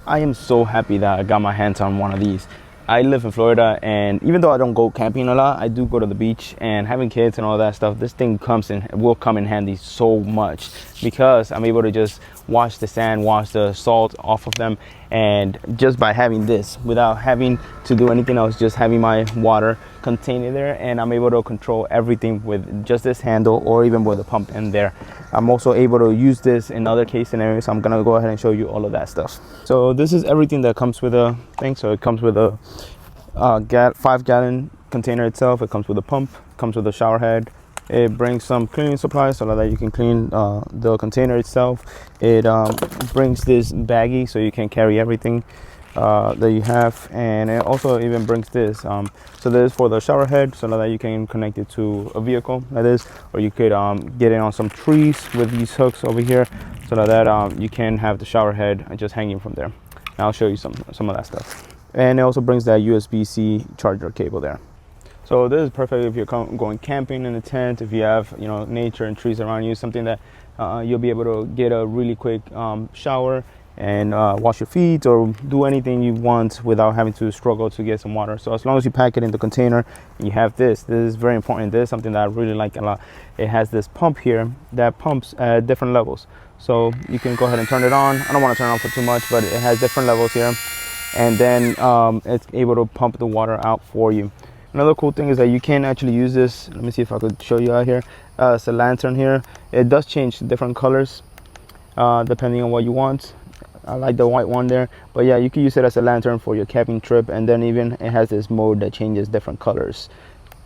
I am so happy that I got my hands on one of these. I live in Florida, and even though I don't go camping a lot, I do go to the beach. And having kids and all that stuff, this thing will come in handy so much, because I'm able to just wash the sand, wash the salt off of them, and just by having this, without having to do anything else, just having my water container there, and I'm able to control everything with just this handle, or even with a pump in there. I'm also able to use this in other case scenarios. I'm gonna go ahead and show you all of that stuff. So this is everything that comes with a thing. So it comes with a 5-gallon container itself. It comes with a pump, comes with a shower head. It brings some cleaning supplies so that you can clean the container itself. It brings this baggie so you can carry everything that you have, and it also even brings this. So this is for the shower head, so that you can connect it to a vehicle like this, or you could get it on some trees with these hooks over here, so that you can have the shower head just hanging from there. And I'll show you some of that stuff. And it also brings that USB-C charger cable there. So this is perfect if you're going camping in a tent, if you have nature and trees around you, something that you'll be able to get a really quick shower and wash your feet or do anything you want without having to struggle to get some water. So as long as you pack it in the container and you have this is very important. This is something that I really like a lot. It has this pump here that pumps at different levels. So you can go ahead and turn it on. I don't want to turn it on for too much, but it has different levels here. And then it's able to pump the water out for you. Another cool thing is that you can actually use this. Let me see if I could show you out here. It's a lantern here. It does change different colors depending on what you want. I like the white one there, but yeah, you can use it as a lantern for your camping trip. And then even it has this mode that changes different colors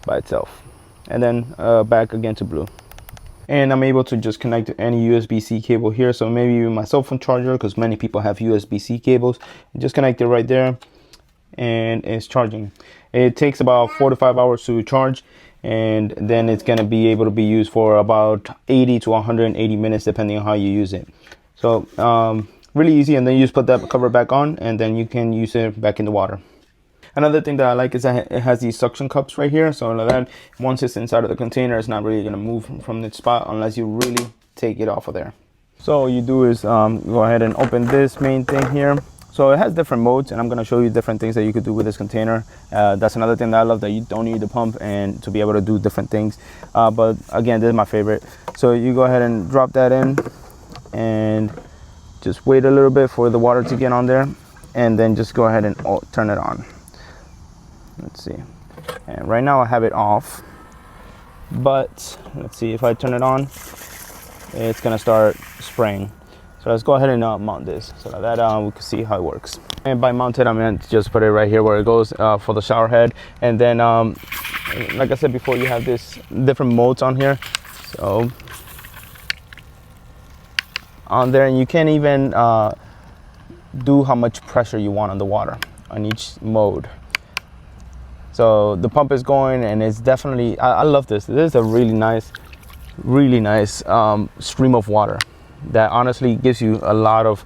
by itself, and then back again to blue. And I'm able to just connect to any USB-C cable here. So maybe my cell phone charger, because many people have USB-C cables, just connect it right there and it's charging. It takes about 4 to 5 hours to charge, and then it's going to be able to be used for about 80 to 180 minutes depending on how you use it. So really easy. And then you just put that cover back on, and then you can use it back in the water. Another thing that I like is that it has these suction cups right here, so that once it's inside of the container, it's not really going to move from its spot unless you really take it off of there. So all you do is go ahead and open this main thing here. So it has different modes, and I'm going to show you different things that you could do with this container. That's another thing that I love, that you don't need the pump and to be able to do different things. But again, this is my favorite. So you go ahead and drop that in and just wait a little bit for the water to get on there, and then just go ahead and turn it on. Let's see, and right now I have it off, but let's see, if I turn it on, it's gonna start spraying. So let's go ahead and mount this so that we can see how it works. And by mounted, I meant just put it right here where it goes for the shower head. And then like I said before, you have this different modes on here, so on there, and you can even do how much pressure you want on the water on each mode. So the pump is going, and it's definitely, I love this. This is a really nice stream of water that honestly gives you a lot of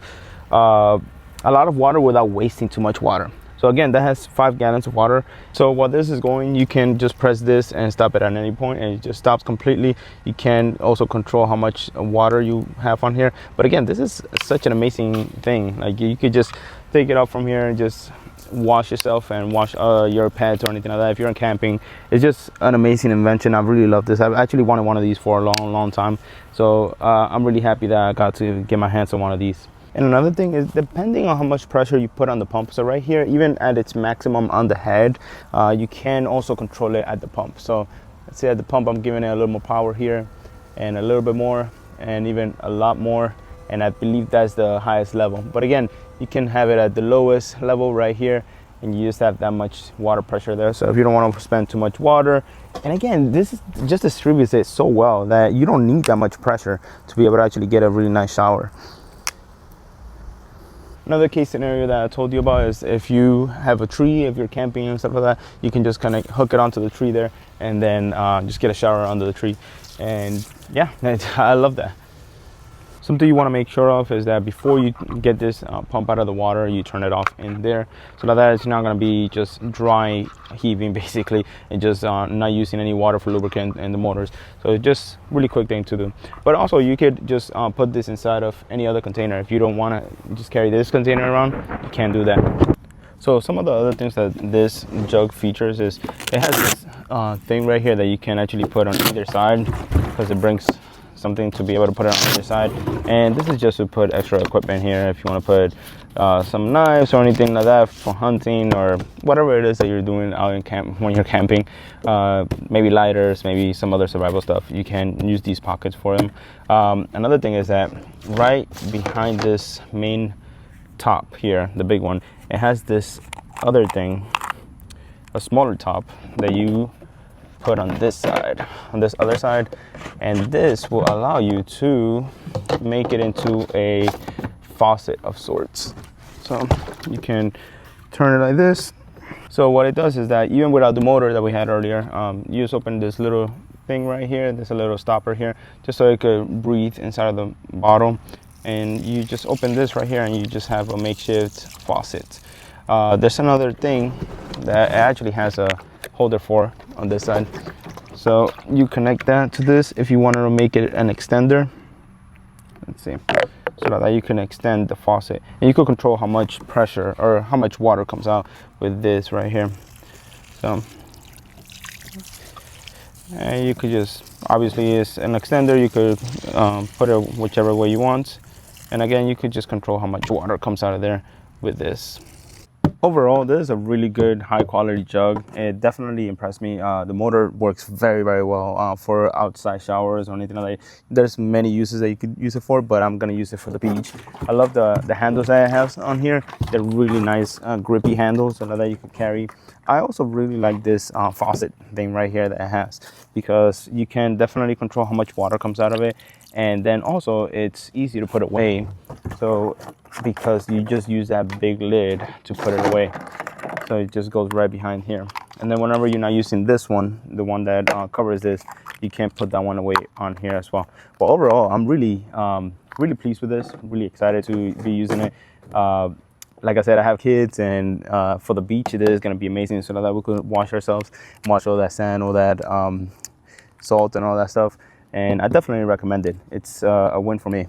water without wasting too much water. So again, that has 5 gallons of water. So while this is going, you can just press this and stop it at any point, and it just stops completely. You can also control how much water you have on here. But again, this is such an amazing thing. Like, you could just take it out from here and just wash yourself and wash your pets or anything like that. If you're camping, it's just an amazing invention. I really love this. I've actually wanted one of these for a long time. So I'm really happy that I got to get my hands on one of these. And another thing is, depending on how much pressure you put on the pump, so right here, even at its maximum on the head, you can also control it at the pump. So let's say at the pump, I'm giving it a little more power here, and a little bit more, and even a lot more, and I believe that's the highest level. But again, you can have it at the lowest level right here, and you just have that much water pressure there. So if you don't want to spend too much water, and again, this just distributes it so well that you don't need that much pressure to be able to actually get a really nice shower. Another case scenario that I told you about is if you have a tree, if you're camping and stuff like that, you can just kind of hook it onto the tree there, and then just get a shower under the tree. And yeah, I love that. Something you want to make sure of is that before you get this pump out of the water, you turn it off in there, so that it's not going to be just dry heaving basically, and just not using any water for lubricant in the motors. So it's just really quick thing to do. But also you could just put this inside of any other container. If you don't want to just carry this container around, you can do that. So some of the other things that this jug features is it has this thing right here that you can actually put on either side, because it brings something to be able to put it on either side. And this is just to put extra equipment here if you want to put some knives or anything like that for hunting or whatever it is that you're doing out in camp when you're camping. Maybe lighters, maybe some other survival stuff. You can use these pockets for them. Another thing is that right behind this main top here, the big one, it has this other thing, a smaller top that you put on this side, on this other side, and this will allow you to make it into a faucet of sorts. So you can turn it like this. So what it does is that even without the motor that we had earlier, you just open this little thing right here. There's a little stopper here just so it could breathe inside of the bottle, and you just open this right here and you just have a makeshift faucet. There's another thing that it actually has a holder for on this side, so you connect that to this if you want to make it an extender. Let's see, so that you can extend the faucet, and you can control how much pressure or how much water comes out with this right here. So, and you could just, obviously it's an extender, you could put it whichever way you want, and again you could just control how much water comes out of there with this. Overall, this is a really good high quality jug. It definitely impressed me. The motor works very, very well for outside showers or anything like that. There's many uses that you could use it for, but I'm gonna use it for the beach. I love the handles that it has on here. They're really nice, grippy handles so that you can carry. I also really like this faucet thing right here that it has, because you can definitely control how much water comes out of it, and then also it's easy to put away. So because you just use that big lid to put it away, so it just goes right behind here. And then whenever you're not using this one, the one that covers this, you can put that one away on here as well. But overall, I'm really really pleased with this. Really excited to be using it. Like I said, I have kids, and for the beach it is going to be amazing, so that we could wash ourselves, wash all that sand, all that salt and all that stuff. And I definitely recommend it. It's a win for me.